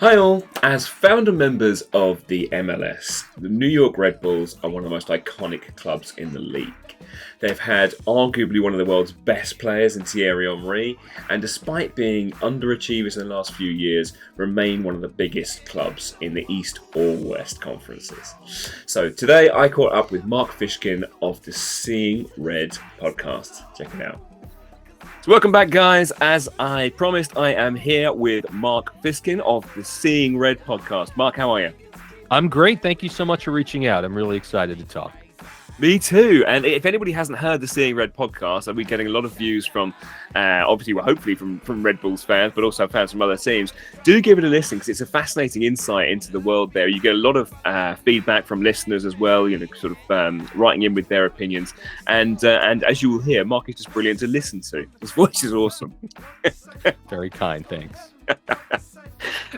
Hi all, as founder members of the MLS, the New York Red Bulls are one of the most iconic clubs in the league. They've had arguably one of the world's best players in Thierry Henry, and despite being underachievers in the last few years, remain one of the biggest clubs in the East or West conferences. So today I caught up with Mark Fishkin of the Seeing Red podcast. Check it out. So welcome back, guys. As I promised, I am here with Mark Fishkin of the Seeing Red podcast. Mark, how are you? I'm great. Thank you so much for reaching out. I'm really excited to talk. Me too. And if anybody hasn't heard the Seeing Red podcast, I'll be getting a lot of views from, hopefully from Red Bulls fans, but also fans from other teams. Do give it a listen because it's a fascinating insight into the world there. You get a lot of feedback from listeners as well, sort of writing in with their opinions. And as you will hear, Mark is just brilliant to listen to. His voice is awesome. Very kind. Thanks.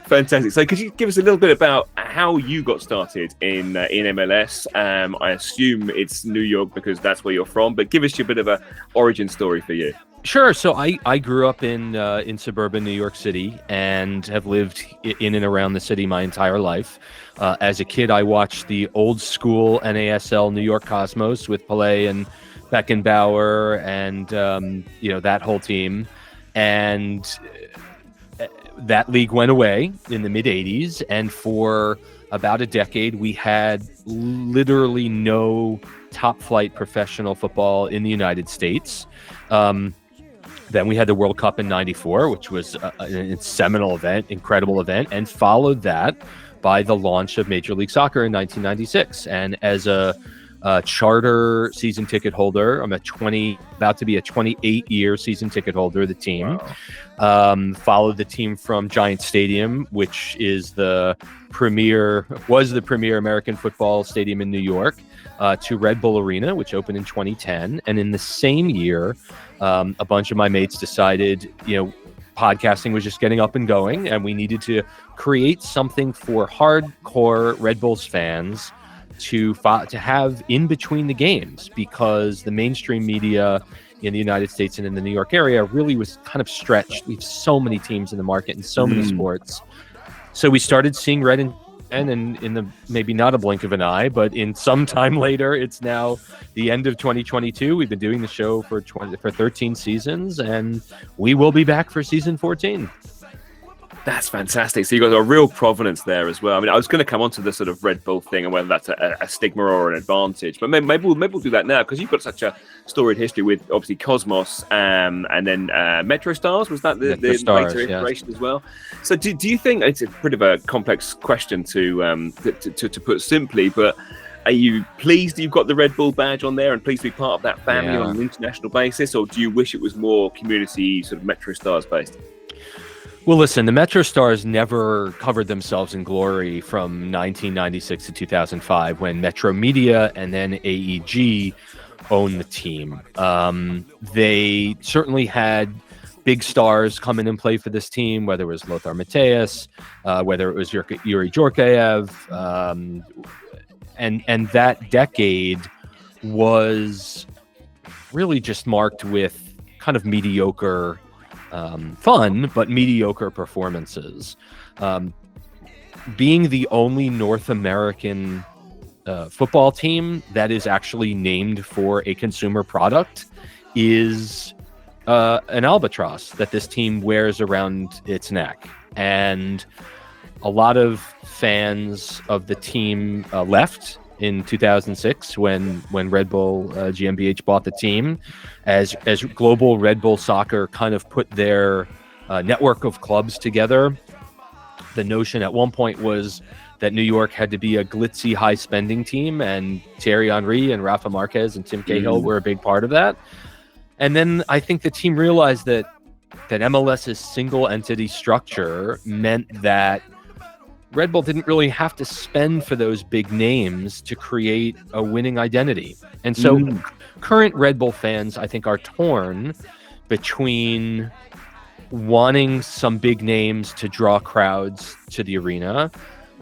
Fantastic. So could you give us a little bit about how you got started in MLS? I assume it's New York because that's where you're from, but give us a bit of a origin story for you. Sure. So I grew up in suburban New York City and have lived in and around the city my entire life. As a kid, I watched the old school NASL New York Cosmos with Pelé and Beckenbauer and that whole team. And that league went away in the mid-'80s, and for about a decade, we had literally no top-flight professional football in the United States. Then we had the World Cup in '94, which was a seminal event, incredible event, and followed that by the launch of Major League Soccer in 1996. And as a charter season ticket holder, I'm about to be a 28-year season ticket holder of the team. Wow. Followed the team from Giant Stadium, which was the premier American football stadium in New York, to Red Bull Arena, which opened in 2010. And in the same year, a bunch of my mates decided, podcasting was just getting up and going, and we needed to create something for hardcore Red Bulls fans to have in between the games, because the mainstream media in the United States and in the New York area really was kind of stretched. We have so many teams in the market and so many sports. So we started Seeing Red and in the maybe not a blink of an eye, but in some time later, it's now the end of 2022. We've been doing the show for 13 seasons, and we will be back for season 14. That's fantastic. So you got a real provenance there as well. I mean, I was going to come on to the sort of Red Bull thing and whether that's a stigma or an advantage, but maybe we'll do that now, because you've got such a storied history with obviously Cosmos and then MetroStars. Was that the later iteration as well? So do you think it's a bit of a complex question to put simply, but are you pleased you've got the Red Bull badge on there and pleased to be part of that family on an international basis, or do you wish it was more community sort of MetroStars based? Well, listen, the MetroStars never covered themselves in glory from 1996 to 2005 when Metro Media and then AEG owned the team. They certainly had big stars come in and play for this team, whether it was Lothar Matthäus, whether it was Yuri Djorkaeff, and that decade was really just marked with kind of mediocre fun, but mediocre performances. Being the only North American football team that is actually named for a consumer product is an albatross that this team wears around its neck. And a lot of fans of the team left in 2006 when Red Bull GmbH bought the team, as global Red Bull Soccer kind of put their network of clubs together. The notion at one point was that New York had to be a glitzy, high-spending team, and Thierry Henry and Rafa Marquez and Tim Cahill were a big part of that. And then I think the team realized that MLS's single entity structure meant that Red Bull didn't really have to spend for those big names to create a winning identity. And so current Red Bull fans, I think, are torn between wanting some big names to draw crowds to the arena.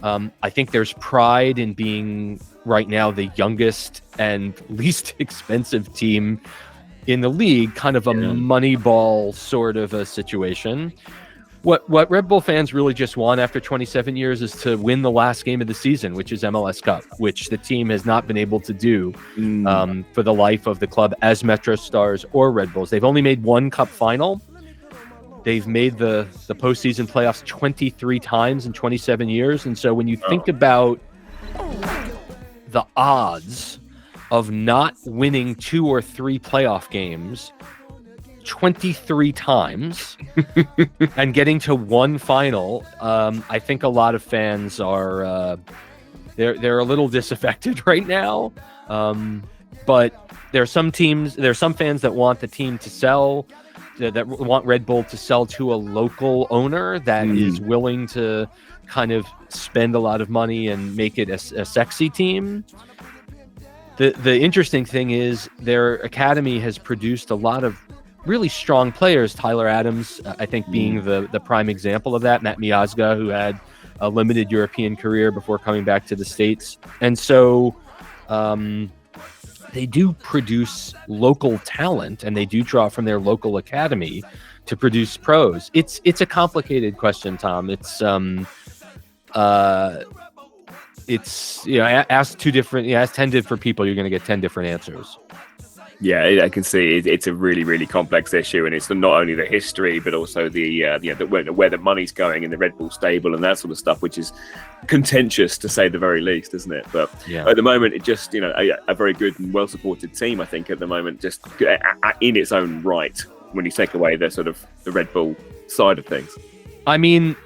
I think there's pride in being right now the youngest and least expensive team in the league, kind of a Moneyball sort of a situation. What Red Bull fans really just want after 27 years is to win the last game of the season, which is MLS Cup, which the team has not been able to do for the life of the club as MetroStars or Red Bulls. They've only made one Cup final. They've made the postseason playoffs 23 times in 27 years. And so when you think about the odds of not winning 2 or 3 playoff games 23 times and getting to one final, I think a lot of fans are they're a little disaffected right now. But there are some fans that want the team to sell, that want Red Bull to sell to a local owner that is willing to kind of spend a lot of money and make it a sexy team. The interesting thing is their academy has produced a lot of really strong players. Tyler Adams, I think, being the prime example of that. Matt Miazga, who had a limited European career before coming back to the States. And so they do produce local talent, and they do draw from their local academy to produce pros. It's a complicated question, Tom. It's ask 10 different people, you're going to get 10 different answers. Yeah, I can see it's a really, really complex issue, and it's not only the history, but also where the money's going in the Red Bull stable and that sort of stuff, which is contentious to say the very least, isn't it? But at the moment, it just a very good and well supported team. I think at the moment, just in its own right, when you take away the sort of the Red Bull side of things. I mean,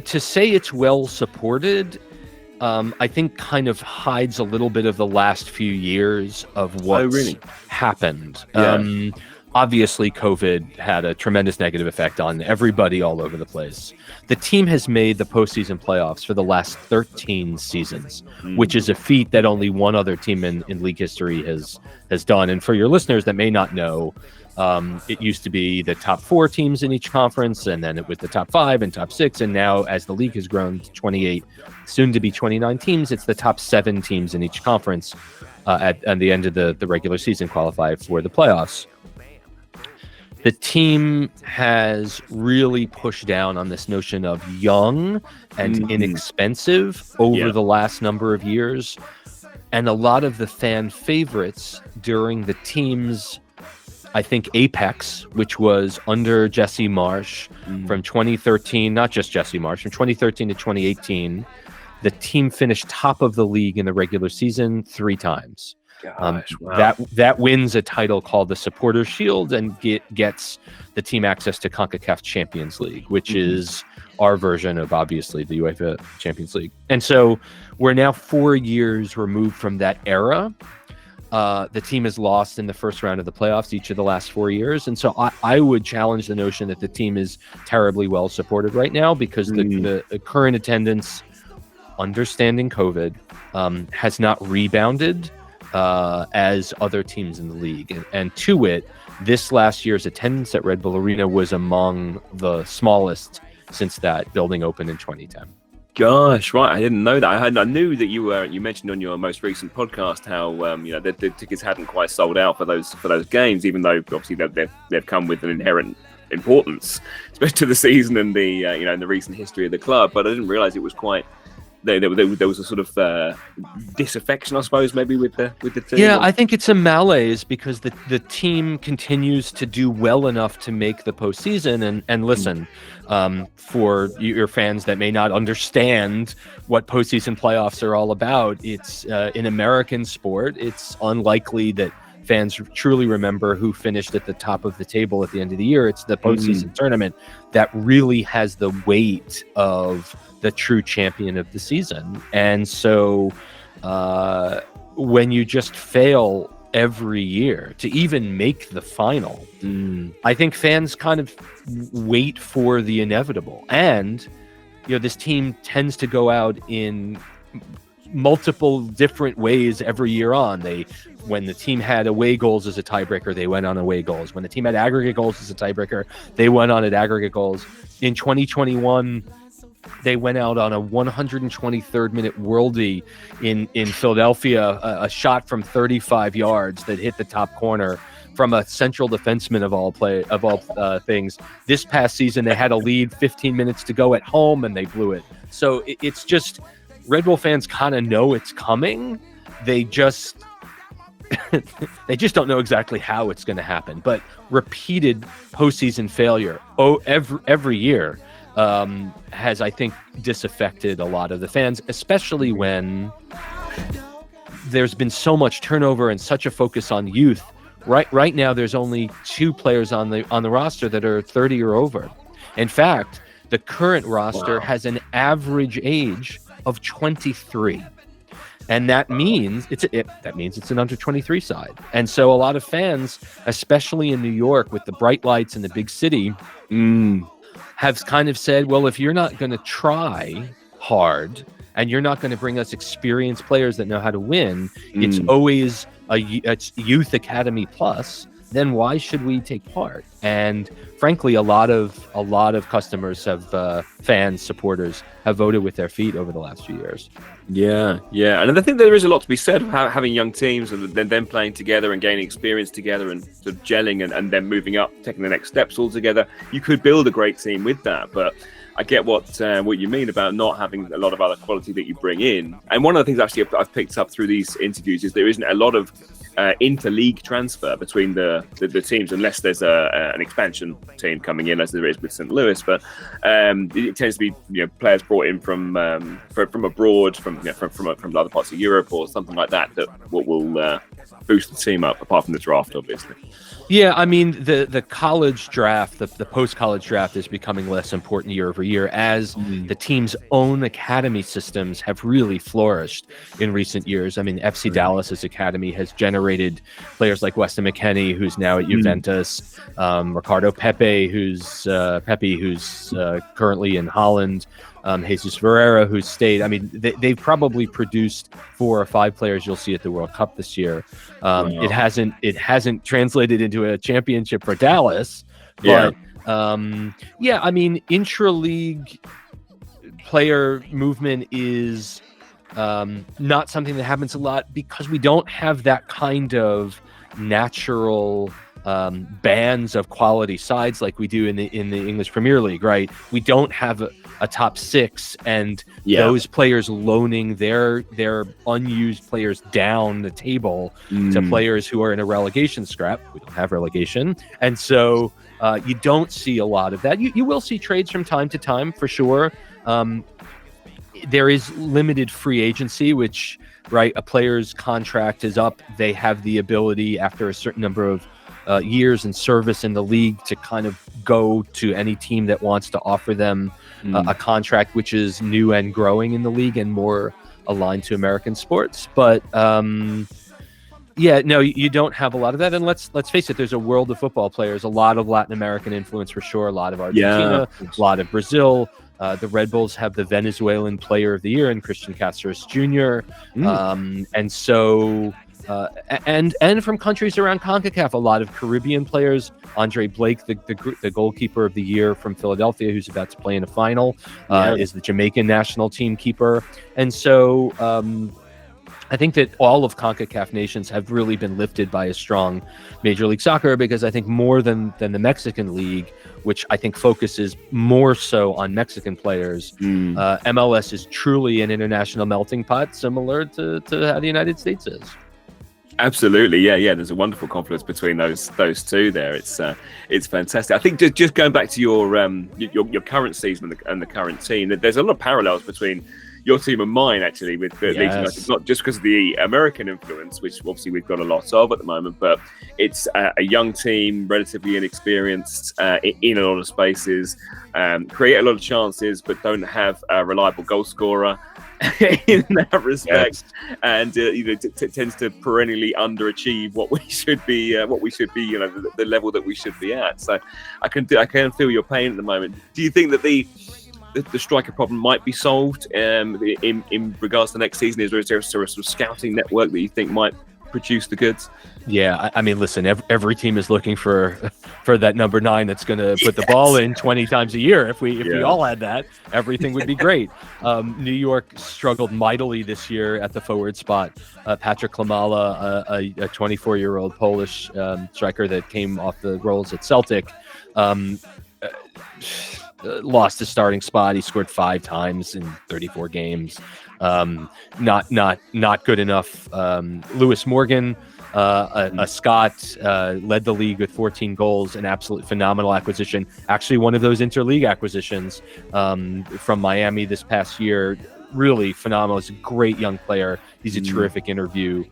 to say it's well supported, I think kind of hides a little bit of the last few years of what's happened. Yeah. Obviously, COVID had a tremendous negative effect on everybody all over the place. The team has made the postseason playoffs for the last 13 seasons, which is a feat that only one other team in league history has done. And for your listeners that may not know, it used to be the top 4 teams in each conference, and then it was the top 5 and top 6. And now, as the league has grown to 28, soon to be 29 teams, it's the top 7 teams in each conference at the end of the regular season qualify for the playoffs. The team has really pushed down on this notion of young and inexpensive over the last number of years. And a lot of the fan favorites during the team's, I think, apex, which was under Jesse Marsch from 2013, not just Jesse Marsch, from 2013 to 2018, the team finished top of the league in the regular season 3 times. Gosh, wow. That wins a title called the Supporters Shield and gets the team access to CONCACAF Champions League, which is our version of, obviously, the UEFA Champions League. And so we're now 4 years removed from that era. The team has lost in the first round of the playoffs each of the last 4 years. And so I would challenge the notion that the team is terribly well supported right now, because the current attendance, understanding COVID, has not rebounded as other teams in the league. And to it, this last year's attendance at Red Bull Arena was among the smallest since that building opened in 2010. Gosh, right! I didn't know that. I knew that you mentioned on your most recent podcast how the tickets hadn't quite sold out for those games, even though obviously they've come with an inherent importance, especially to the season and the and the recent history of the club. But I didn't realise it was quite. There was a sort of disaffection, I suppose, maybe with the team. Yeah, I think it's a malaise because the team continues to do well enough to make the postseason. And listen, for your fans that may not understand what postseason playoffs are all about, it's in American sport, it's unlikely that fans truly remember who finished at the top of the table at the end of the year. It's the postseason tournament that really has the weight of the true champion of the season. And so when you just fail every year to even make the final, I think fans kind of wait for the inevitable. And this team tends to go out in multiple different ways every year on. When the team had away goals as a tiebreaker, they went on away goals. When the team had aggregate goals as a tiebreaker, they went on at aggregate goals. In 2021, they went out on a 123rd minute worldie in Philadelphia, a shot from 35 yards that hit the top corner from a central defenseman of all things. This past season, they had a lead 15 minutes to go at home and they blew it. So it's just Red Bull fans kind of know it's coming. They just don't know exactly how it's going to happen. But repeated postseason failure every year has, I think, disaffected a lot of the fans, especially when there's been so much turnover and such a focus on youth. Right now, there's only 2 players on the roster that are 30 or over. In fact, the current roster has an average age of 23. And that means it's an under 23 side. And so a lot of fans, especially in New York with the bright lights in the big city, have kind of said, well, if you're not going to try hard and you're not going to bring us experienced players that know how to win, it's always it's youth academy plus, then why should we take part? And frankly, a lot of customers have fans, supporters have voted with their feet over the last few years. Yeah. And I think there is a lot to be said of having young teams and then them playing together and gaining experience together and sort of gelling and then moving up, taking the next steps all together. You could build a great team with that, but I get what you mean about not having a lot of other quality that you bring in. And one of the things actually I've picked up through these interviews is there isn't a lot of inter-league transfer between the teams unless there's an expansion team coming in, as there is with St. Louis. But it tends to be players brought in from abroad, from other parts of Europe or something like that will boost the team up. Apart from the draft, obviously. Yeah, I mean the college draft, the post-college draft is becoming less important year over year as the team's own academy systems have really flourished in recent years. I mean, FC Dallas's academy has generated players like Weston McKennie, who's now at Juventus, Ricardo Pepe, who's currently in Holland. Jesus Ferreira, who's stayed. I mean, they've probably produced 4 or 5 players you'll see at the World Cup this year. It hasn't translated into a championship for Dallas, but I mean, intra-league player movement is not something that happens a lot because we don't have that kind of natural bands of quality sides like we do in the English Premier League, right? We don't have a top 6 and those players loaning their unused players down the table to players who are in a relegation scrap. We don't have relegation, and so you don't see a lot of that. You will see trades from time to time for sure. There is limited free agency, which a player's contract is up. They have the ability after a certain number of years in service in the league to kind of go to any team that wants to offer them a contract which is new and growing in the league and more aligned to American sports. But you don't have a lot of that. And let's face it, there's a world of football players, a lot of Latin American influence for sure, a lot of Argentina, a lot of Brazil. The Red Bulls have the Venezuelan Player of the Year in Christian Cáceres Jr. And so and from countries around CONCACAF, a lot of Caribbean players. Andre Blake, the goalkeeper of the year from Philadelphia, who's about to play in a final, is the Jamaican national team keeper. And so I think that all of CONCACAF nations have really been lifted by a strong Major League Soccer, because I think more than the Mexican League, which I think focuses more so on Mexican players, MLS is truly an international melting pot, similar to how the United States is. Absolutely, yeah. There's a wonderful confluence between those two there. It's fantastic. I think just going back to your current season and the current team, there's a lot of parallels between your team and mine, actually, with Leeds United, not just because of the American influence, which obviously we've got a lot of at the moment, but it's a young team, relatively inexperienced, in a lot of spaces, create a lot of chances, but don't have a reliable goal scorer in that respect, and tends to perennially underachieve what we should be, the level that we should be at. So I can feel your pain at the moment. Do you think that the striker problem might be solved in regards to next season? Is there a sort of scouting network that you think might produce the goods. Yeah, I mean, listen, every team is looking for that number 9 that's going to put the ball in 20 times a year. If we all had that, everything would be great. New York struggled mightily this year at the forward spot. Patrick Klimala, a 24-year-old Polish striker that came off the rolls at Celtic, lost his starting spot. He scored 5 times in 34 games. Not good enough. Lewis Morgan, a Scot, led the league with 14 goals, an absolutely phenomenal acquisition. Actually, one of those interleague acquisitions from Miami this past year. Really phenomenal. He's a great young player. He's a terrific interview.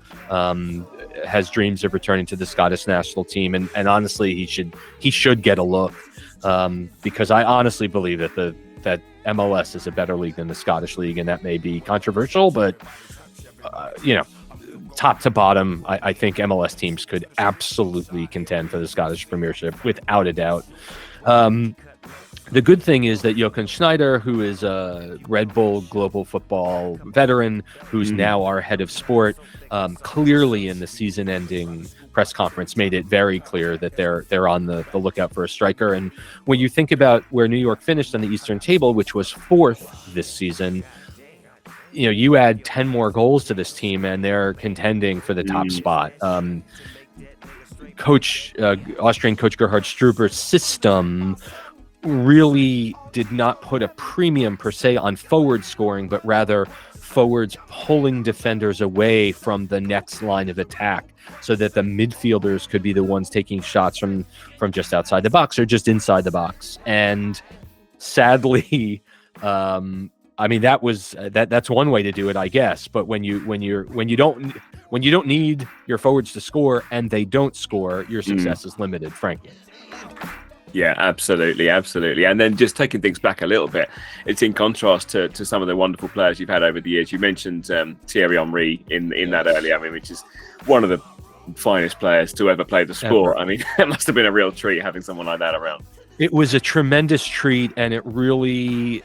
Has dreams of returning to the Scottish national team, and honestly, he should get a look because I honestly believe that MLS is a better league than the Scottish league, and that may be controversial, but top to bottom, I think MLS teams could absolutely contend for the Scottish Premiership without a doubt. The good thing is that Jochen Schneider, who is a Red Bull global football veteran, who's now our head of sport, clearly in the season-ending press conference made it very clear that they're on the lookout for a striker. And when you think about where New York finished on the Eastern table, which was 4th this season, you add 10 more goals to this team and they're contending for the top spot. Austrian coach Gerhard Struber's system really did not put a premium per se on forward scoring, but rather forwards pulling defenders away from the next line of attack so that the midfielders could be the ones taking shots from just outside the box or just inside the box. And sadly, I mean, that's one way to do it, I guess. But when you don't need your forwards to score and they don't score, your success is limited, frankly. Yeah, absolutely. And then just taking things back a little bit, it's in contrast to some of the wonderful players you've had over the years. You mentioned Thierry Henry in that earlier, which is one of the finest players to ever play the sport. I mean, it must have been a real treat having someone like that around. It was a tremendous treat, and it really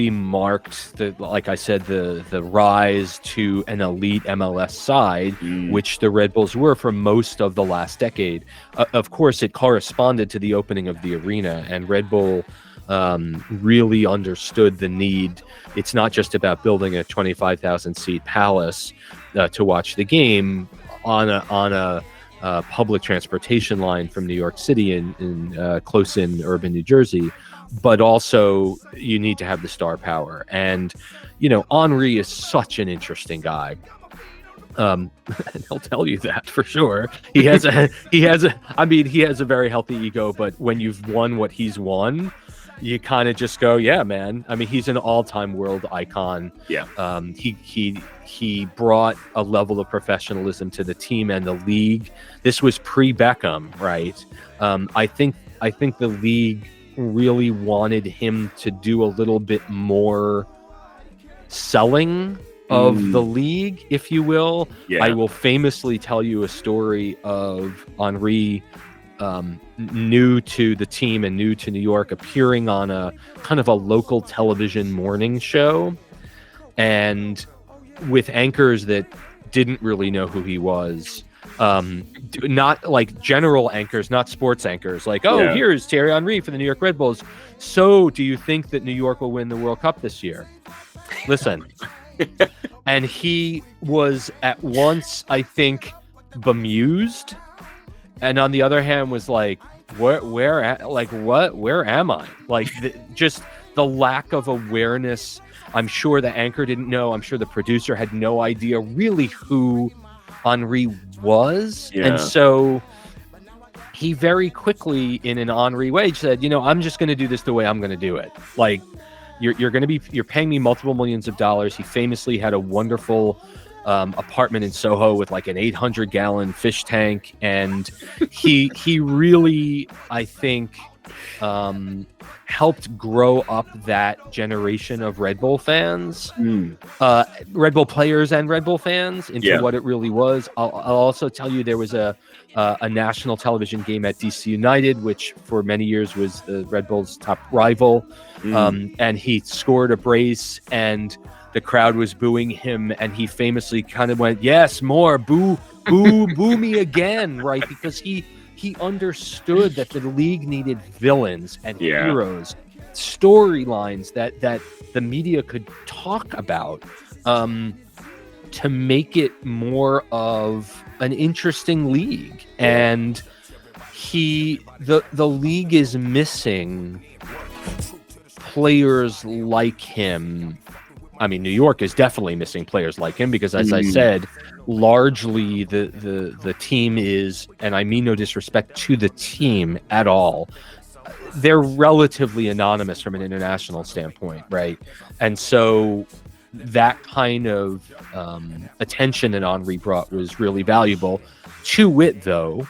marked like I said, the rise to an elite MLS side, which the Red Bulls were for most of the last decade. Of course, it corresponded to the opening of the arena, and Red Bull really understood the need. It's not just about building a 25,000 seat palace to watch the game on a public transportation line from New York City in close in urban New Jersey. But also you need to have the star power. And, Henry is such an interesting guy. And he'll tell you that for sure. He has a very healthy ego, but when you've won what he's won, you kind of just go, yeah, man. I mean, he's an all-time world icon. Yeah. He brought a level of professionalism to the team and the league. This was pre-Beckham, right? I think the league really wanted him to do a little bit more selling of the league, if you will. Yeah. I will famously tell you a story of Henry, new to the team and new to New York, appearing on a kind of a local television morning show, and with anchors that didn't really know who he was. Not like general anchors, not sports anchors, like, here's Thierry Henry for the New York Red Bulls. So do you think that New York will win the World Cup this year? Listen. And he was at once, I think, bemused, and on the other hand was like, where am I? Like, just the lack of awareness. I'm sure the anchor didn't know. I'm sure the producer had no idea really who Henry was. Yeah. And so he very quickly, in an Henry way, said, I'm just going to do this the way I'm going to do it. Like, you're paying me multiple millions of dollars. He famously had a wonderful apartment in Soho with like an 800-gallon fish tank. And he really, I think, helped grow up that generation of Red Bull fans, Red Bull players and Red Bull fans into what it really was. I'll also tell you there was a national television game at DC United, which for many years was the Red Bull's top rival, and he scored a brace and the crowd was booing him, and he famously kind of went, "Yes, more, boo, boo, boo me again," right? Because he understood that the league needed villains and heroes, storylines that the media could talk about, to make it more of an interesting league. And the league is missing players like him. I mean, New York is definitely missing players like him because, as I said, largely the team is, and I mean no disrespect to the team at all, they're relatively anonymous from an international standpoint, right? And so that kind of attention that Henry brought was really valuable. To wit, though,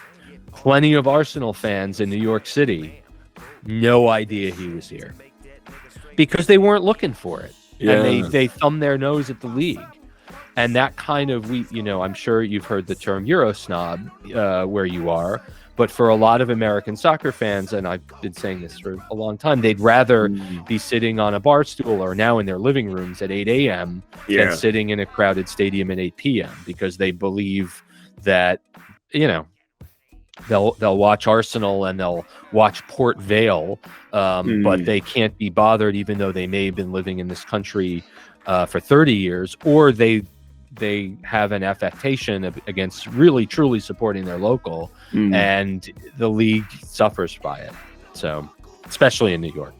plenty of Arsenal fans in New York City, no idea he was here because they weren't looking for it. And they thumb their nose at the league. And that kind of, I'm sure you've heard the term Euro snob where you are, but for a lot of American soccer fans, and I've been saying this for a long time, they'd rather be sitting on a bar stool or now in their living rooms at 8 a.m. than sitting in a crowded stadium at 8 p.m. because they believe that, they'll watch Arsenal and they'll watch Port Vale, but they can't be bothered, even though they may have been living in this country for 30 years, or they have an affectation against really truly supporting their local, and the league suffers by it. So, especially in New York.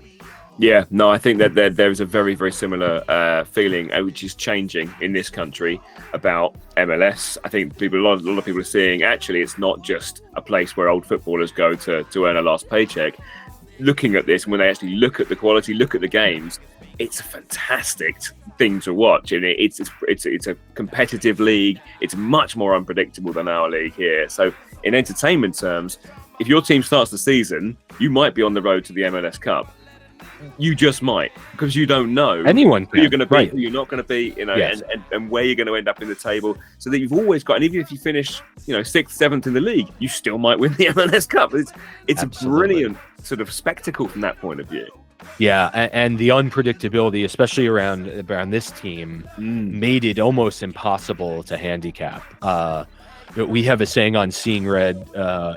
Yeah, no, I think that there's a very, very similar feeling, which is changing in this country about MLS. I think a lot of people are seeing, actually, it's not just a place where old footballers go to earn a last paycheck. Looking at this, and when they actually look at the quality, look at the games, it's a fantastic thing to watch. And it's a competitive league. It's much more unpredictable than our league here. So in entertainment terms, if your team starts the season, you might be on the road to the MLS Cup. You just might, because you don't know anyone who you're going to be, who you're not going to be, and where you're going to end up in the table. So that you've always got, and even if you finish, 6th, 7th in the league, you still might win the MLS Cup. It's a brilliant sort of spectacle from that point of view. Yeah, and the unpredictability, especially around this team, made it almost impossible to handicap. We have a saying on Seeing Red.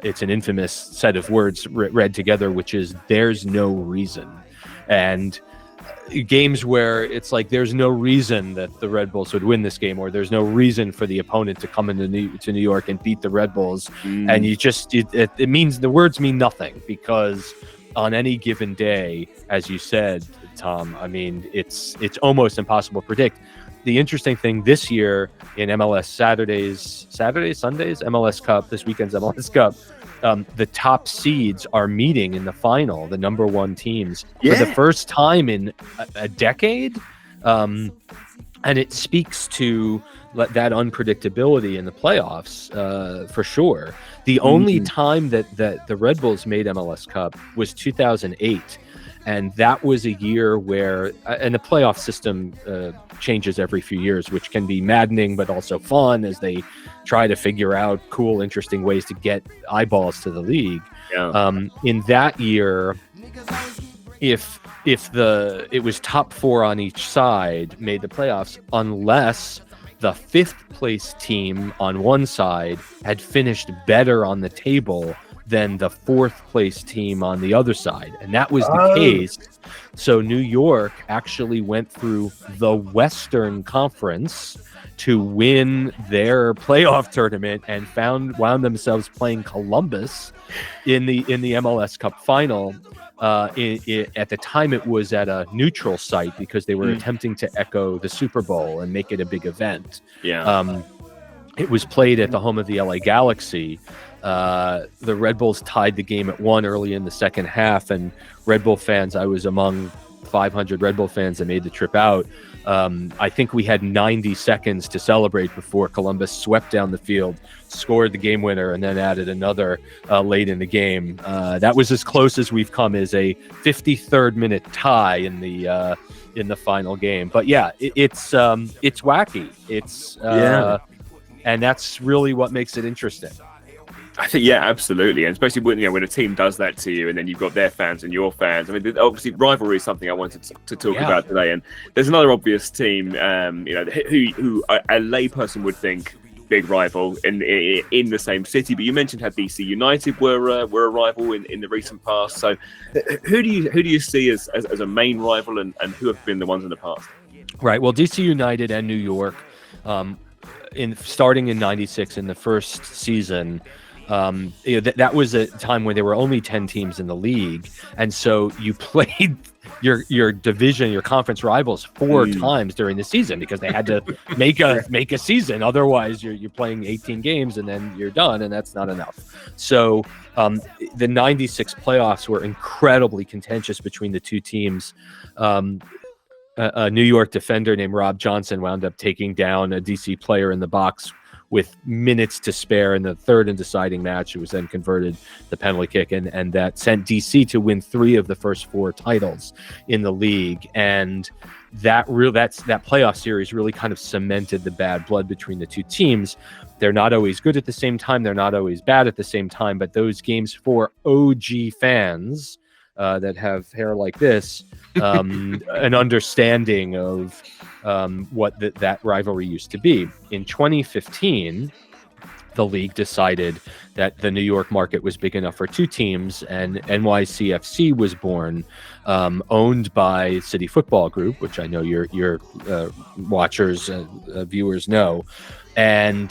It's an infamous set of words read together, which is "There's no reason." And games where it's like there's no reason that the Red Bulls would win this game, or there's no reason for the opponent to come into New York and beat the Red Bulls, and it means the words mean nothing, because on any given day, as you said, Tom, I mean, it's almost impossible to predict. The interesting thing this year in MLS Sundays, MLS Cup, this weekend's MLS Cup, the top seeds are meeting in the final, the number one teams, for the first time in a decade. And it speaks to that unpredictability in the playoffs, for sure. The only time that the Red Bulls made MLS Cup was 2008. And that was a year where, and the playoff system changes every few years, which can be maddening, but also fun as they try to figure out cool, interesting ways to get eyeballs to the league. In that year, if it was top four on each side made the playoffs, unless the fifth place team on one side had finished better on the table than the fourth place team on the other side. And that was the case. So New York actually went through the Western Conference to win their playoff tournament and wound themselves playing Columbus in the MLS Cup final. At the time, it was at a neutral site because they were attempting to echo the Super Bowl and make it a big event. It was played at the home of the LA Galaxy. The Red Bulls tied the game at 1 early in the second half, and Red Bull fans, I was among 500 Red Bull fans that made the trip out. I think we had 90 seconds to celebrate before Columbus swept down the field, scored the game winner, and then added another late in the game. That was as close as we've come as a 53rd minute tie in the final game. But yeah, it's wacky. It's and that's really what makes it interesting. I think, yeah, absolutely. And especially when a team does that to you and then you've got their fans and your fans. I mean, obviously, rivalry is something I wanted to talk about today. And there's another obvious team, who a layperson would think big rival in the same city. But you mentioned how DC United were a rival in the recent past. So who do you see as a main rival and who have been the ones in the past? Right. Well, DC United and New York, starting in '96 in the first season, that was a time when there were only 10 teams in the league, and so you played your division, your conference rivals 4 times during the season because they had to make a season. Otherwise, you're playing 18 games and then you're done, and that's not enough. So the '96 playoffs were incredibly contentious between the two teams. A New York defender named Rob Johnson wound up taking down a DC player in the box with minutes to spare in the third and deciding match. It was then converted the penalty kick, and that sent DC to win 3 of the first 4 titles in the league. And that playoff series really kind of cemented the bad blood between the two teams. They're not always good at the same time. They're not always bad at the same time. But those games for OG fans that have hair like this, an understanding of what that rivalry used to be. In 2015, the league decided that the New York market was big enough for 2 teams, and NYCFC was born, owned by City Football Group, which I know your watchers, viewers know. And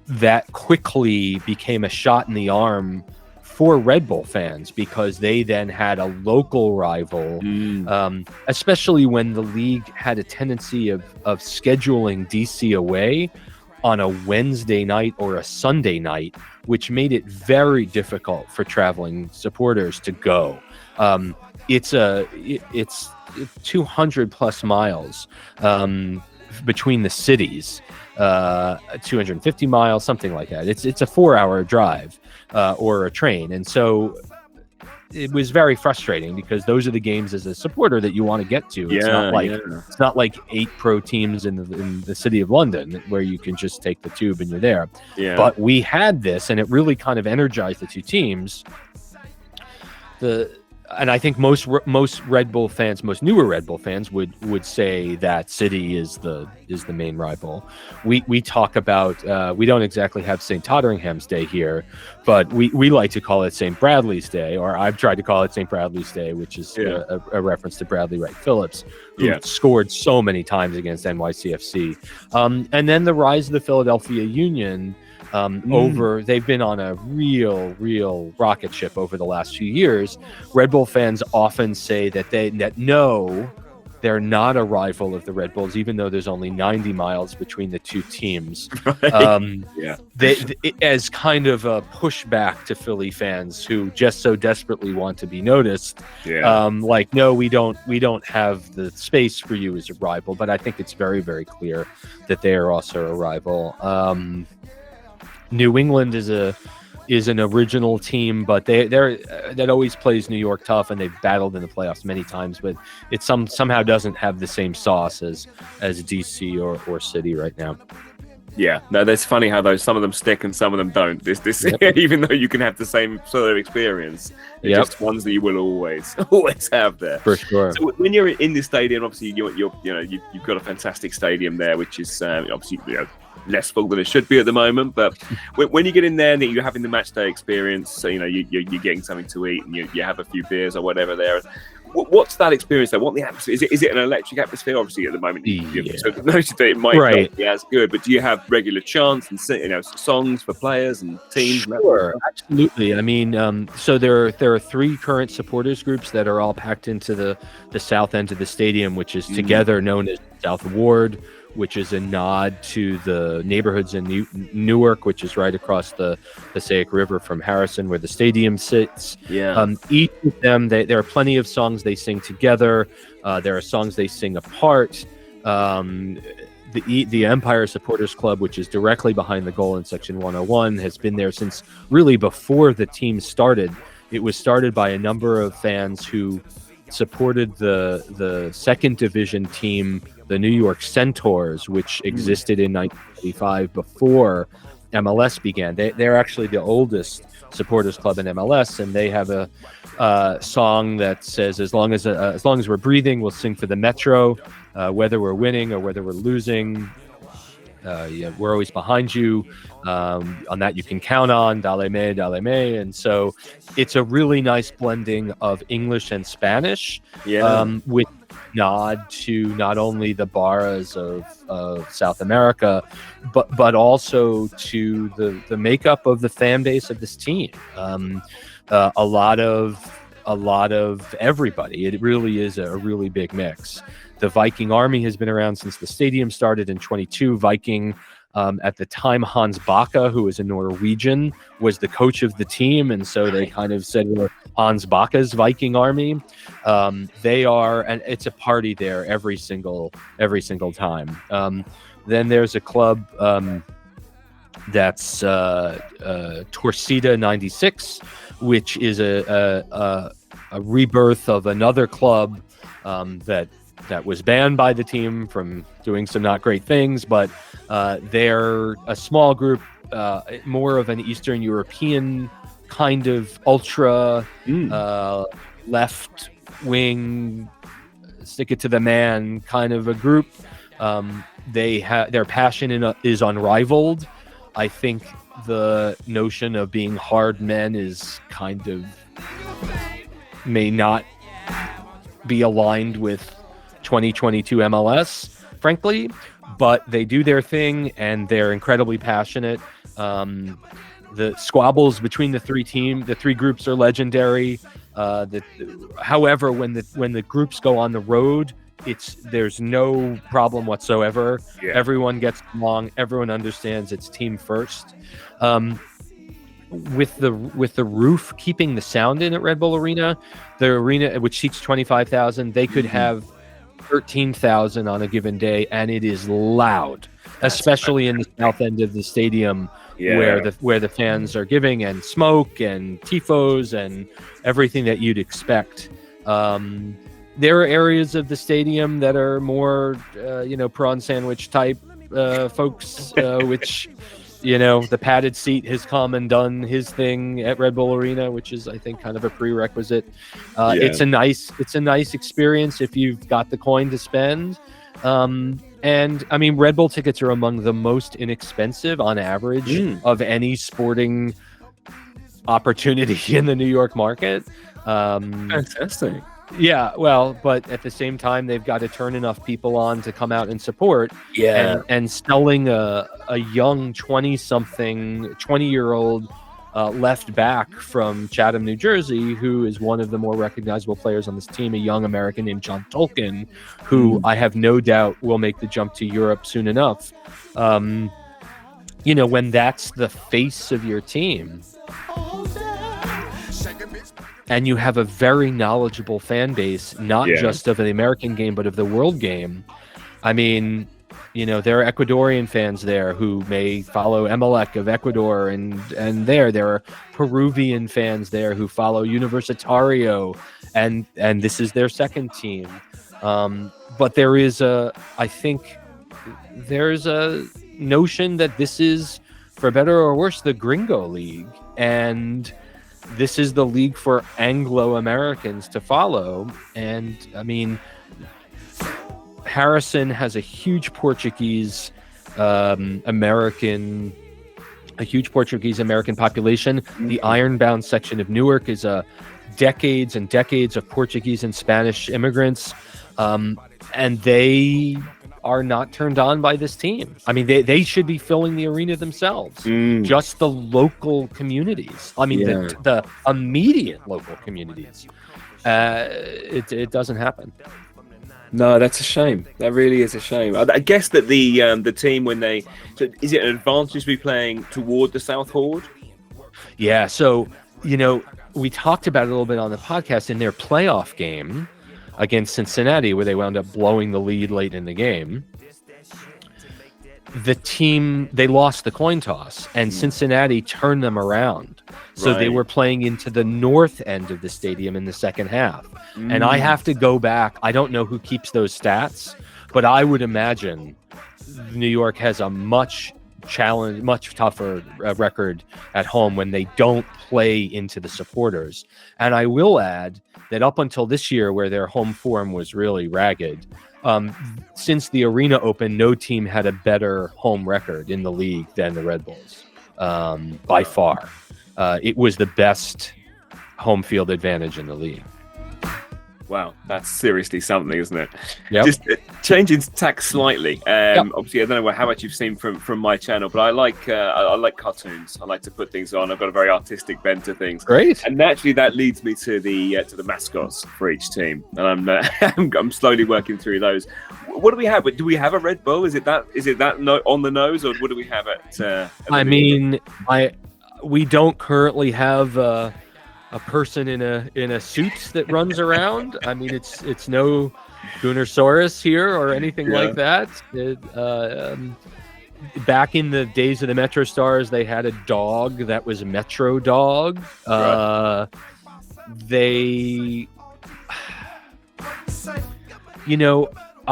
that quickly became a shot in the arm for Red Bull fans, because they then had a local rival, especially when the league had a tendency of scheduling DC away on a Wednesday night or a Sunday night, which made it very difficult for traveling supporters to go. It's 200 plus miles between the cities, 250 miles, something like that. It's a 4-hour drive or a train, and so it was very frustrating because those are the games as a supporter that you want to get to. It's not like 8 pro teams in the city of London where you can just take the tube and you're there. Yeah. But we had this, and it really kind of energized the two teams. And I think most Red Bull fans, most newer Red Bull fans would say that City is the main rival. We talk about we don't exactly have St. Totteringham's Day here, but we like to call it St. Bradley's Day, or I've tried to call it St. Bradley's Day, which is a reference to Bradley Wright-Phillips, who scored so many times against NYCFC. And then the rise of the Philadelphia Union. They've been on a real rocket ship over the last few years. Red Bull fans often say that they're not a rival of the Red Bulls, even though there's only 90 miles between the two teams. Right. As kind of a pushback to Philly fans who just so desperately want to be noticed. No, we don't have the space for you as a rival. But I think it's very, very clear that they are also a rival. New England is an original team, but that always plays New York tough, and they've battled in the playoffs many times, but it somehow doesn't have the same sauce as DC or City right now. Yeah, no, that's funny how some of them stick and some of them don't. This even though you can have the same sort of experience, it's just ones that you will always have there. For sure. So when you're in the stadium, obviously you've got a fantastic stadium there, which is obviously less full than it should be at the moment. But when you get in there and you're having the match day experience, so you're getting something to eat and you have a few beers or whatever there. What's that experience though? What the atmosphere is it an electric atmosphere? Obviously, at the moment, so notice that it might not be as good. But do you have regular chants and songs for players and teams? Sure, absolutely. I mean, so there are 3 current supporters groups that are all packed into the south end of the stadium, which is together known as South Ward, which is a nod to the neighborhoods in Newark, which is right across the Passaic River from Harrison, where the stadium sits. Each of them, there are plenty of songs they sing together. There are songs they sing apart. The Empire Supporters Club, which is directly behind the goal in Section 101, has been there since really before the team started. It was started by a number of fans who supported the second division team, the New York Centaurs, which existed in 1985 before MLS began. They're actually the oldest supporters club in MLS, and they have a song that says, as long as we're breathing, we'll sing for the Metro, whether we're winning or whether we're losing. We're always behind you. On that you can count on. Dale me. And so it's a really nice blending of English and Spanish, with nod to not only the barras of South America, but also to the makeup of the fan base of this team. A lot of everybody. It really is a really big mix. The Viking Army has been around since the stadium started in 22. Viking, at the time, Hans Bakke, who is a Norwegian, was the coach of the team, and so they kind of said we're Hans Bakke's Viking Army. They are, and it's a party there every single time. Then there's a club that's Torcida 96, which is a rebirth of another club that was banned by the team from doing some not great things, but they're a small group, more of an Eastern European kind of ultra left wing, stick it to the man kind of a group. Their passion is unrivaled. I think the notion of being hard men is kind of may not be aligned with 2022 MLS, frankly, but they do their thing and they're incredibly passionate. The squabbles between the three groups are legendary. However, when the groups go on the road, there's no problem whatsoever. Yeah. Everyone gets along. Everyone understands it's team first. With the roof keeping the sound in at Red Bull Arena, the arena, which seats 25,000, they could have 13,000 on a given day, and it is loud, especially in the south end of the stadium, where the fans are giving, and smoke and tifos and everything that you'd expect. There are areas of the stadium that are more, prawn sandwich type folks, which, the padded seat has come and done his thing at Red Bull Arena, which is, I think, kind of a prerequisite. It's a nice experience if you've got the coin to spend. And I mean, Red Bull tickets are among the most inexpensive on average of any sporting opportunity in the New York market. Fantastic. Yeah, well, but at the same time, they've got to turn enough people on to come out and support. Yeah, and selling a young 20-year-old left back from Chatham, New Jersey, who is one of the more recognizable players on this team, a young American named John Tolkien, who I have no doubt will make the jump to Europe soon enough. When that's the face of your team, and you have a very knowledgeable fan base, not just of the American game, but of the world game. I mean, there are Ecuadorian fans there who may follow Emelec of Ecuador, and there are Peruvian fans there who follow Universitario, and this is their second team. But there's a notion that this is, for better or worse, the Gringo League, and this is the league for Anglo-Americans to follow. And I mean, Harrison has a huge Portuguese American population. The Ironbound section of Newark is decades and decades of Portuguese and Spanish immigrants, and they are not turned on by this team. I mean, they should be filling the arena themselves. Just the local communities. I mean, the immediate local communities. It doesn't happen. No, that's a shame. That really is a shame. I guess that the team, is it an advantage to be playing toward the South Horde? Yeah. So we talked about it a little bit on the podcast. In their playoff game, against Cincinnati, where they wound up blowing the lead late in the game, they lost the coin toss, and Cincinnati turned them around. So they were playing into the north end of the stadium in the second half. And I have to go back. I don't know who keeps those stats, but I would imagine New York has a much tougher record at home when they don't play into the supporters. And I will add that up until this year, where their home form was really ragged, since the arena opened, no team had a better home record in the league than the Red Bulls, by far. It was the best home field advantage in the league. Wow, that's seriously something, isn't it? Yep. Just changing tack slightly. Obviously, I don't know how much you've seen from my channel, but I like cartoons. I like to put things on. I've got a very artistic bent to things. Great. And naturally, that leads me to the mascots for each team, and I'm slowly working through those. What do we have? Do we have a Red Bull? Is it that on the nose, or what do we have at we don't currently have a person in a suit that runs around. I mean, it's no Gunnersaurus here or anything like that. Back in the days of the MetroStars, they had a dog that was a Metro dog. I'll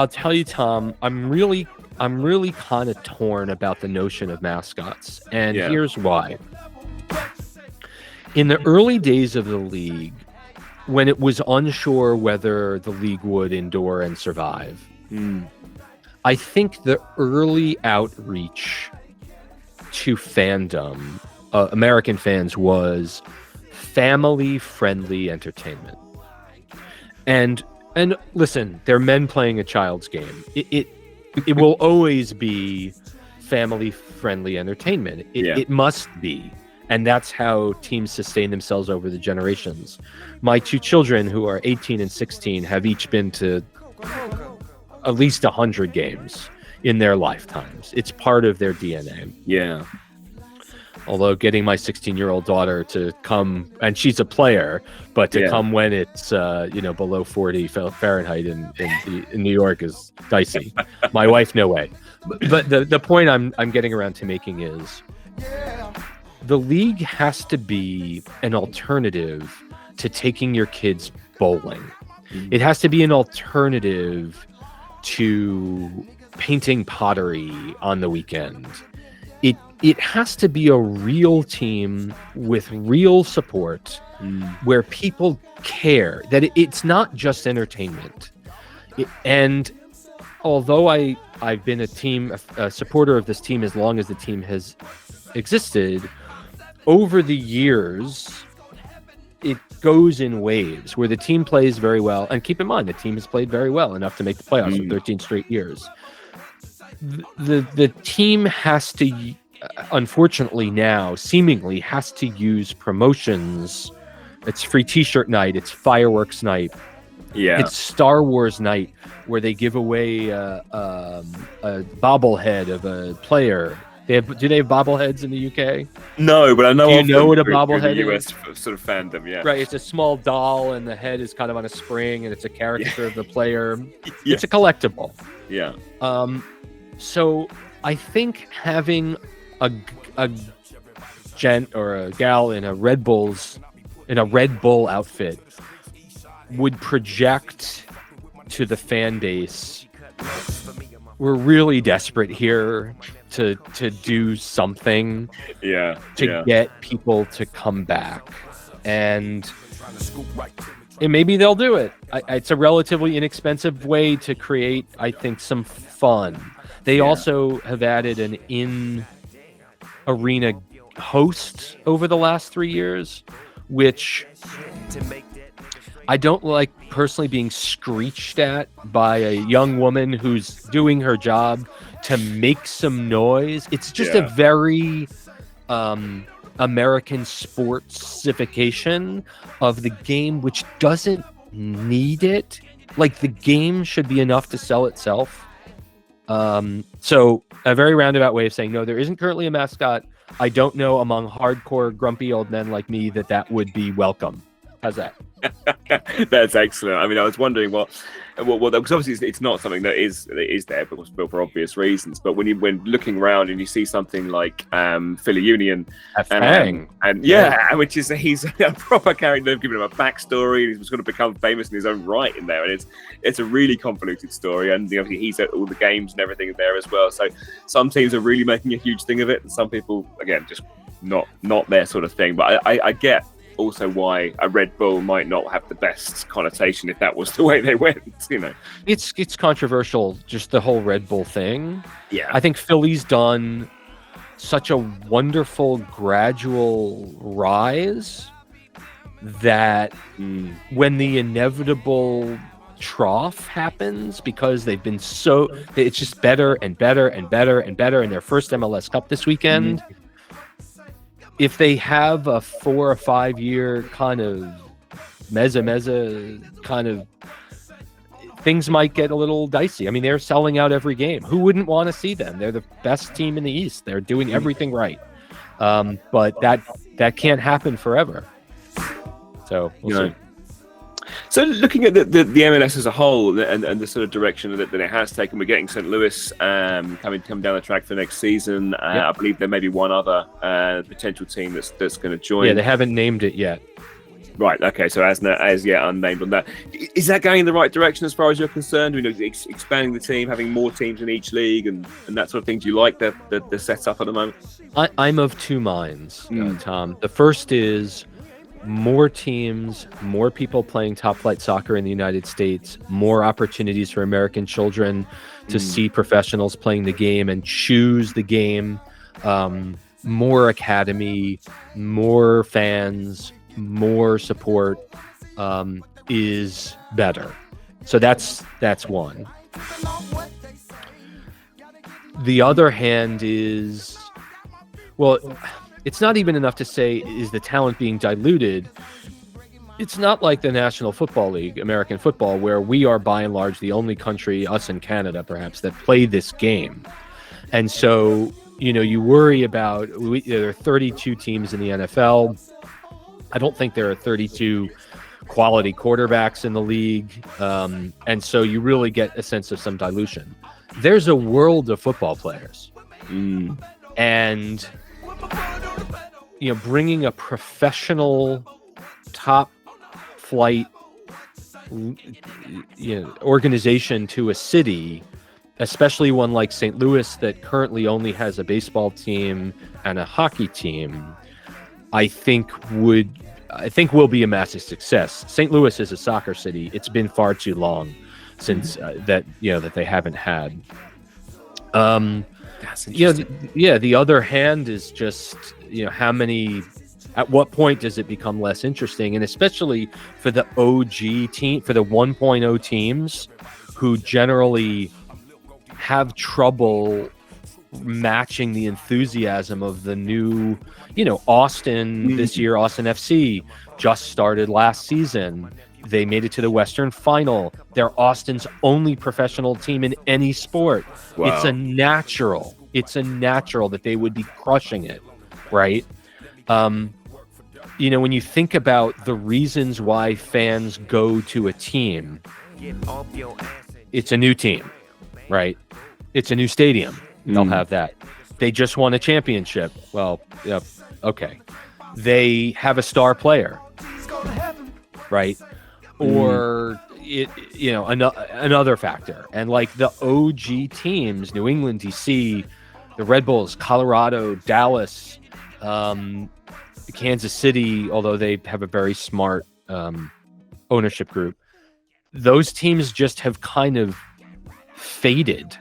tell you, Tom, I'm really kind of torn about the notion of mascots, and here's why. In the early days of the league, when it was unsure whether the league would endure and survive, I think the early outreach to fandom, American fans, was family-friendly entertainment. And listen, they're men playing a child's game. It will always be family-friendly entertainment. It must be. And that's how teams sustain themselves over the generations. My two children, who are 18 and 16, have each been to at least 100 games in their lifetimes. It's part of their DNA. Yeah. Although getting my 16-year-old daughter to come, and she's a player, but to come when it's below 40 Fahrenheit in New York is dicey. My wife, no way. But the point I'm getting around to making is, the league has to be an alternative to taking your kids bowling. It has to be an alternative to painting pottery on the weekend. It has to be a real team with real support, where people care, that it's not just entertainment. And although I've been a supporter of this team as long as the team has existed, over the years, it goes in waves where the team plays very well. And keep in mind, the team has played very well enough to make the playoffs for 13 straight years. The team has to, unfortunately now, seemingly has to use promotions. It's free t-shirt night. It's fireworks night. Yeah. It's Star Wars night, where they give away a bobblehead of a player. Do they have bobbleheads in the UK? No, but I know. Do you know what a bobblehead is? US sort of fandom, yeah. Right, it's a small doll, and the head is kind of on a spring, and it's a caricature of the player. It's a collectible. Yeah. So I think having a gent or a gal in a Red Bull outfit would project to the fan base, we're really desperate here to do something to get people to come back, and maybe they'll do it. It's a relatively inexpensive way to create, I think, some fun. They also have added an in-arena host over the last 3 years, which I don't like personally being screeched at by a young woman who's doing her job to make some noise. It's just a very American sportsification of the game, which doesn't need it. Like, the game should be enough to sell itself. So a very roundabout way of saying, no, there isn't currently a mascot. I don't know among hardcore grumpy old men like me that would be welcome. How's that? That's excellent. I mean, I was wondering because obviously it's not something that is there, but for obvious reasons. But when looking around and you see something like Philly Union, and which is he's a proper character. They've given him a backstory. He's going to become famous in his own right in there, and it's a really convoluted story. And obviously he's at all the games and everything there as well. So some teams are really making a huge thing of it, and some people again just not their sort of thing. But I get also why a Red Bull might not have the best connotation if that was the way they went, It's controversial, just the whole Red Bull thing. Yeah. I think Philly's done such a wonderful gradual rise that when the inevitable trough happens, because they've been it's just better and better and better and better in their first MLS Cup this weekend. If they have a 4 or 5 year kind of mezza kind of, things might get a little dicey. I mean, they're selling out every game. Who wouldn't want to see them? They're the best team in the East. They're doing everything right. But that can't happen forever. So we'll see. So looking at the MLS as a whole and the sort of direction that it has taken, we're getting St. Louis coming down the track for next season. I believe there may be one other potential team that's going to join. Yeah, they haven't named it yet. Right. Okay. So as yet unnamed on that. Is that going in the right direction as far as you're concerned? Expanding the team, having more teams in each league, and that sort of thing. Do you like the setup at the moment? I'm of two minds, Tom. The first is more teams, more people playing top flight soccer in the United States, more opportunities for American children to see professionals playing the game and choose the game, more academy, more fans, more support is better. So that's one. The other hand is, well, it's not even enough to say, is the talent being diluted? It's not like the National Football League, American football, where we are by and large the only country, us and Canada perhaps, that play this game. And so, you worry about, there are 32 teams in the NFL. I don't think there are 32 quality quarterbacks in the league. And so you really get a sense of some dilution. There's a world of football players. And bringing a professional top flight organization to a city, especially one like St. Louis that currently only has a baseball team and a hockey team, I think will be a massive success. St. Louis is a soccer city. It's been far too long since that they haven't had. That's interesting. The other hand is just, at what point does it become less interesting? And especially for the OG team, for the 1.0 teams who generally have trouble matching the enthusiasm of the new, Austin this year. Austin FC just started last season. They made it to the Western Final. They're Austin's only professional team in any sport. Wow. It's a natural that they would be crushing it, right? When you think about the reasons why fans go to a team, it's a new team, right? It's a new stadium. They'll have that. They just won a championship. Well, yep, okay. They have a star player, right? Or another factor. And like the OG teams, New England, DC, the Red Bulls, Colorado, Dallas, Kansas City, although they have a very smart ownership group, those teams just have kind of faded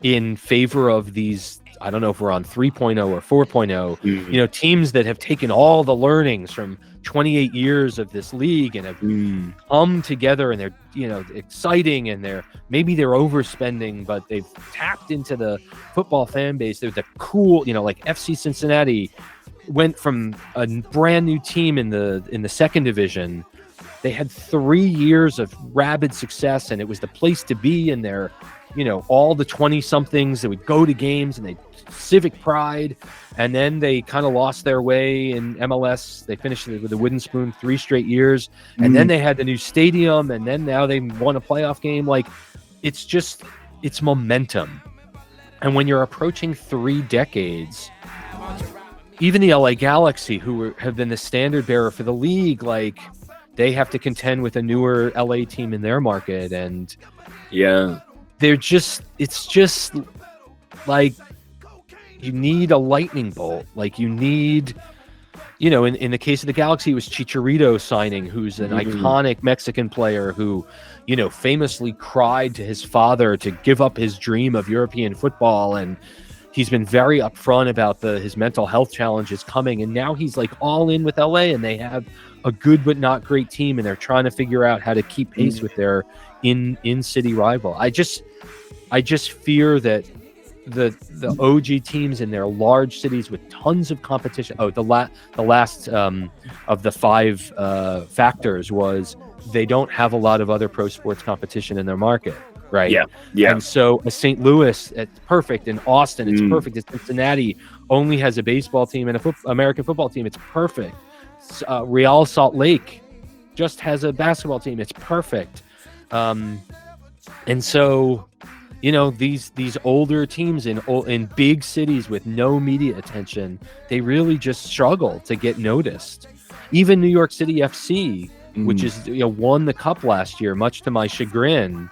in favor of these, I don't know if we're on 3.0 or 4.0, teams that have taken all the learnings from 28 years of this league and have come together, and they're, exciting, and maybe they're overspending, but they've tapped into the football fan base. They're the cool, like FC Cincinnati went from a brand new team in the second division. They had 3 years of rabid success, and it was the place to be, and they're all the 20 somethings that would go to games and they civic pride. And then they kind of lost their way in MLS. They finished with a wooden spoon 3 straight years. And then they had the new stadium. And then now they won a playoff game. Like, it's momentum. And when you're approaching 3 decades, even the LA Galaxy, who have been the standard bearer for the league, like, they have to contend with a newer LA team in their market. And it's just like, you need a lightning bolt. Like, you need, in the case of the Galaxy, it was Chicharito signing, who's an iconic Mexican player who, famously cried to his father to give up his dream of European football. And he's been very upfront about his mental health challenges coming. And now he's like all in with LA, and they have a good but not great team, and they're trying to figure out how to keep pace with their in-city rival. I just fear that the OG teams in their large cities with tons of competition. Oh, the last of the 5 factors was they don't have a lot of other pro sports competition in their market, right? Yeah. And so St. Louis, it's perfect. In Austin, it's perfect. In Cincinnati, only has a baseball team and American football team. It's perfect. Real Salt Lake just has a basketball team. It's perfect. And so, these older teams in big cities with no media attention, they really just struggle to get noticed. Even New York City FC, which is won the cup last year, much to my chagrin.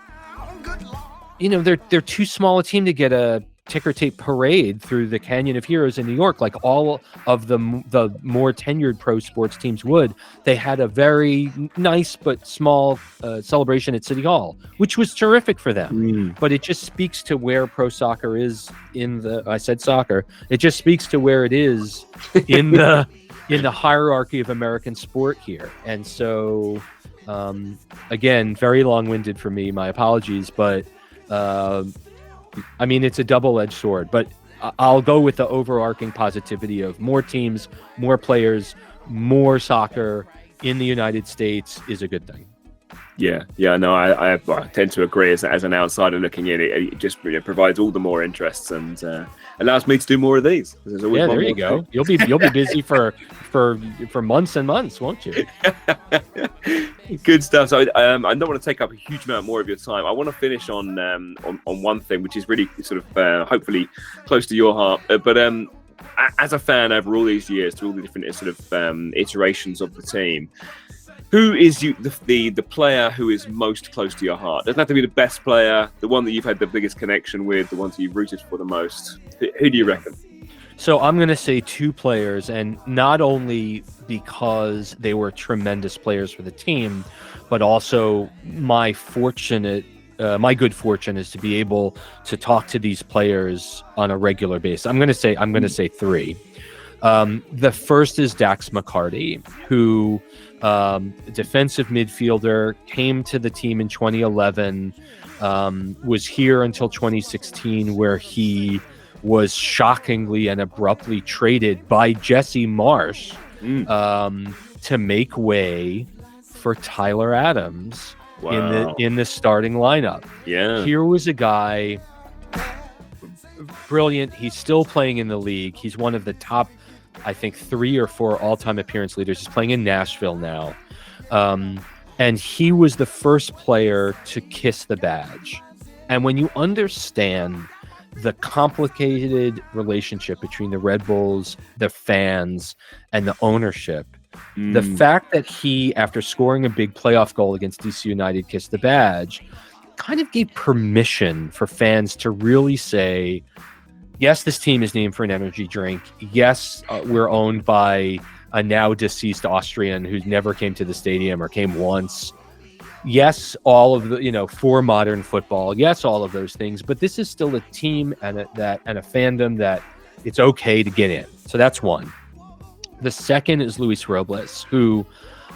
They're too small a team to get a ticker tape parade through the Canyon of Heroes in New York, like all of the more tenured pro sports teams would. They had a very nice but small celebration at City Hall, which was terrific for them. But it just speaks to where pro soccer is I said soccer. It just speaks to where it is in the hierarchy of American sport here. And so, again, very long-winded for me. My apologies, but it's a double-edged sword, but I'll go with the overarching positivity of more teams, more players, more soccer in the United States is a good thing. No, I tend to agree. As an outsider looking in, it just provides all the more interests and allows me to do more of these. There you go. You'll be busy for months and months, won't you? Good stuff. So I don't want to take up a huge amount more of your time. I want to finish on one thing, which is really sort of hopefully close to your heart. But as a fan over all these years, through all the different sort of iterations of the team, who is the player who is most close to your heart? Doesn't have to be the best player, the one that you've had the biggest connection with, the ones that you've rooted for the most. Who do you reckon? So I'm going to say 2 players, and not only because they were tremendous players for the team, but also my good fortune is to be able to talk to these players on a regular basis. I'm going to say 3. The first is Dax McCarty, who defensive midfielder, came to the team in 2011, was here until 2016, where he was shockingly and abruptly traded by Jesse Marsh to make way for Tyler Adams in the starting lineup. Yeah, here was a guy brilliant. He's still playing in the league. He's one of the top, I think, 3 or 4 all-time appearance leaders. He's playing in Nashville now. And he was the first player to kiss the badge. And when you understand the complicated relationship between the Red Bulls, the fans, and the ownership, the fact that he, after scoring a big playoff goal against DC United, kissed the badge, kind of gave permission for fans to really say, yes, this team is named for an energy drink. Yes, we're owned by a now deceased Austrian who never came to the stadium or came once. Yes, all of the, for modern football. Yes, all of those things. But this is still a team and a fandom that it's okay to get in. So that's one. The second is Luis Robles, who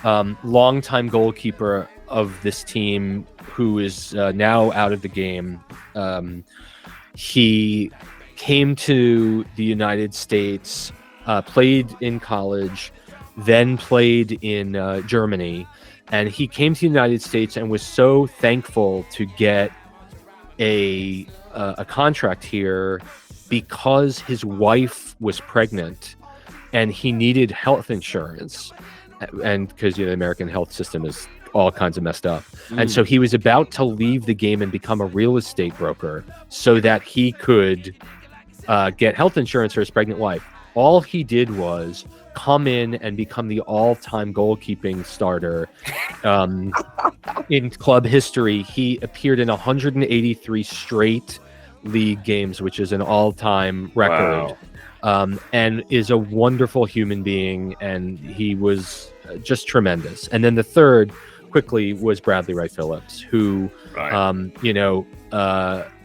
longtime goalkeeper of this team, who is now out of the game. He came to the United States, played in college, then played in Germany. And he came to the United States and was so thankful to get a contract here because his wife was pregnant and he needed health insurance, and because the American health system is all kinds of messed up. And so he was about to leave the game and become a real estate broker so that he could get health insurance for his pregnant wife. All he did was come in and become the all-time goalkeeping starter in club history. He appeared in 183 straight league games, which is an all-time record. Wow. And is a wonderful human being, and he was just tremendous. And then the third, quickly, was Bradley Wright-Phillips, who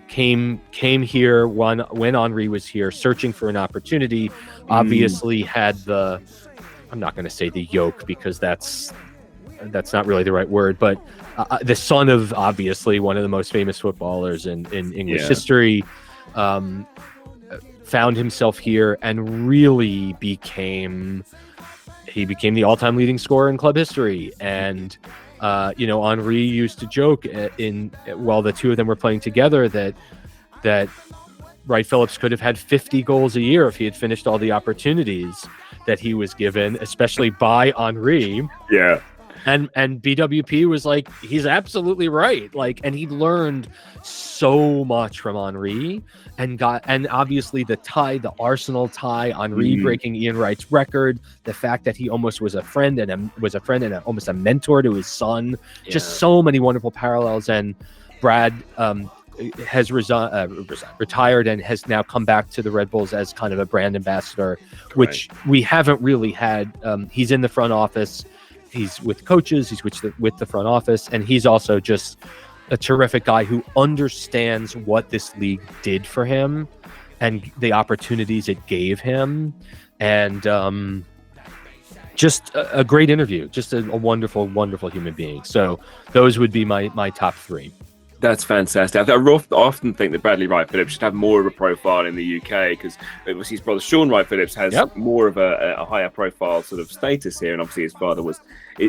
came here when Henry was here, searching for an opportunity. Obviously had the, I'm not going to say the yoke because that's not really the right word, but the son of obviously one of the most famous footballers in English history, found himself here and really became the all-time leading scorer in club history. And Henry used to joke while the two of them were playing together that Wright-Phillips could have had 50 goals a year if he had finished all the opportunities that he was given, especially by Henry. Yeah. And BWP was like, he's absolutely right. And he learned so much from Henry and obviously the Arsenal tie, Henry breaking Ian Wright's record, the fact that he almost was a friend and almost a mentor to his son. Just so many wonderful parallels. And Brad has retired and has now come back to the Red Bulls as kind of a brand ambassador, which we haven't really had. He's in the front office. He's with coaches, he's with the front office, and he's also just a terrific guy who understands what this league did for him and the opportunities it gave him. And just a great interview, just a wonderful, wonderful human being. So those would be my top three. That's fantastic. I often think that Bradley Wright-Phillips should have more of a profile in the UK because obviously his brother Sean Wright-Phillips has more of a higher profile sort of status here, and obviously his father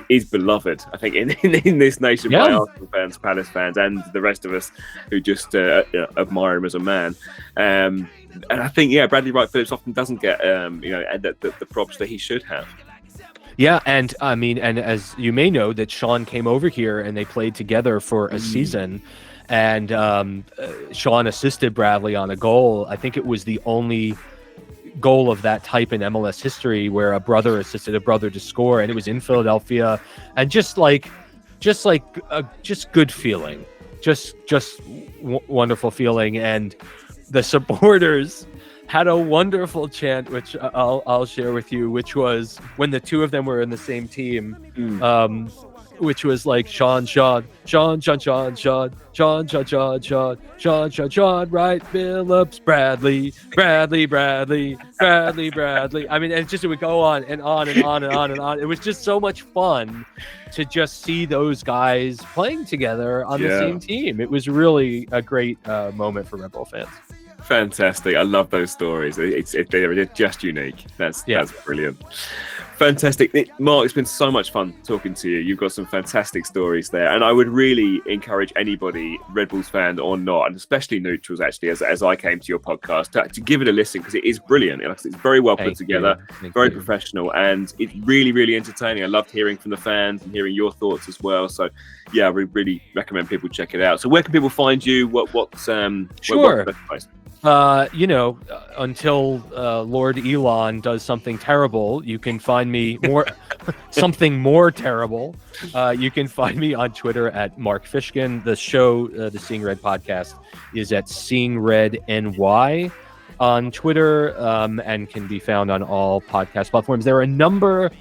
is beloved, I think, in this nation by Arsenal fans, Palace fans, and the rest of us who just admire him as a man. And I think Bradley Wright-Phillips often doesn't get the props that he should have. Yeah, and and as you may know, that Sean came over here and they played together for a season, and Sean assisted Bradley on a goal. I think it was the only goal of that type in MLS history where a brother assisted a brother to score, and it was in Philadelphia, and just good feeling, just wonderful feeling, and the supporters had a wonderful chant, which I'll share with you, which was when the two of them were in the same team, which was like Sean, Wright-Phillips, Bradley. I mean, it would go on and on and on and on and on. It was just so much fun to just see those guys playing together on the same team. It was really a great moment for Red Bull fans. Fantastic. I love those stories. They're just unique. That's brilliant. Fantastic. Mark, it's been so much fun talking to you. You've got some fantastic stories there. And I would really encourage anybody, Red Bulls fan or not, and especially neutrals, actually, as I came to your podcast, to give it a listen because it is brilliant. It's very well put together, very professional, and it's really, really entertaining. I loved hearing from the fans and hearing your thoughts as well. So, I really recommend people check it out. So where can people find you? What's Sure. What's the best place? Until Lord Elon does something terrible, you can find me something more terrible. You can find me on Twitter at Mark Fishkin. The show, the Seeing Red podcast, is at Seeing Red NY on Twitter, and can be found on all podcast platforms. There are a number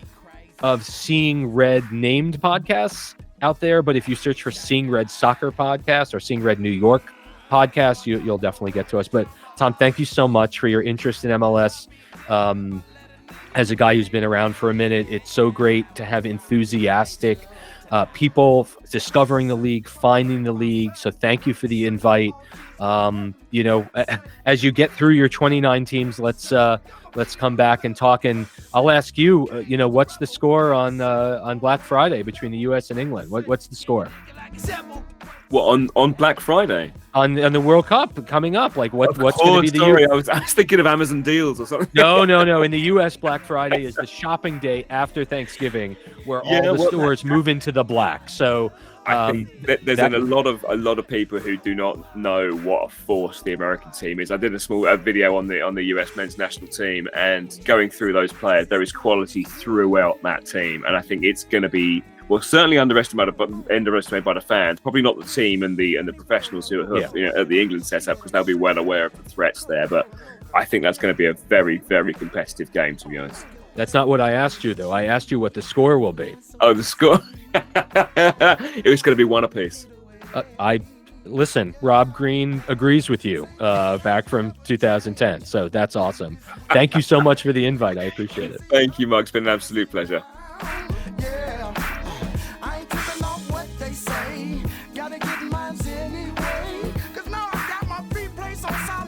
of Seeing Red named podcasts out there, but if you search for Seeing Red Soccer Podcast or Seeing Red New York Podcast, you'll definitely get to us. But Tom, thank you so much for your interest in MLS. As a guy who's been around for a minute, it's so great to have enthusiastic people discovering the league, finding the league. So thank you for the invite. As you get through your 29 teams, let's come back and talk. And I'll ask you, what's the score on Black Friday between the U.S. and England? What's the score? Well, on Black Friday, on the World Cup coming up. Like what's going to be the sorry, I was thinking of Amazon deals or something. No. In the U.S., Black Friday is the shopping day after Thanksgiving, where all the stores move into the black. So I think there's a lot of people who do not know what a force the American team is. I did a small video on the US men's national team, and going through those players, there is quality throughout that team, and I think it's going to be certainly underestimated by the fans. Probably not the team and the professionals who are at the England setup, because they'll be well aware of the threats there. But I think that's going to be a very, very competitive game, to be honest. That's not what I asked you, though. I asked you what the score will be. Oh, the score? It was going to be 1 apiece. Listen, Rob Green agrees with you back from 2010. So that's awesome. Thank you so much for the invite. I appreciate it. Thank you, Mark. It's been an absolute pleasure.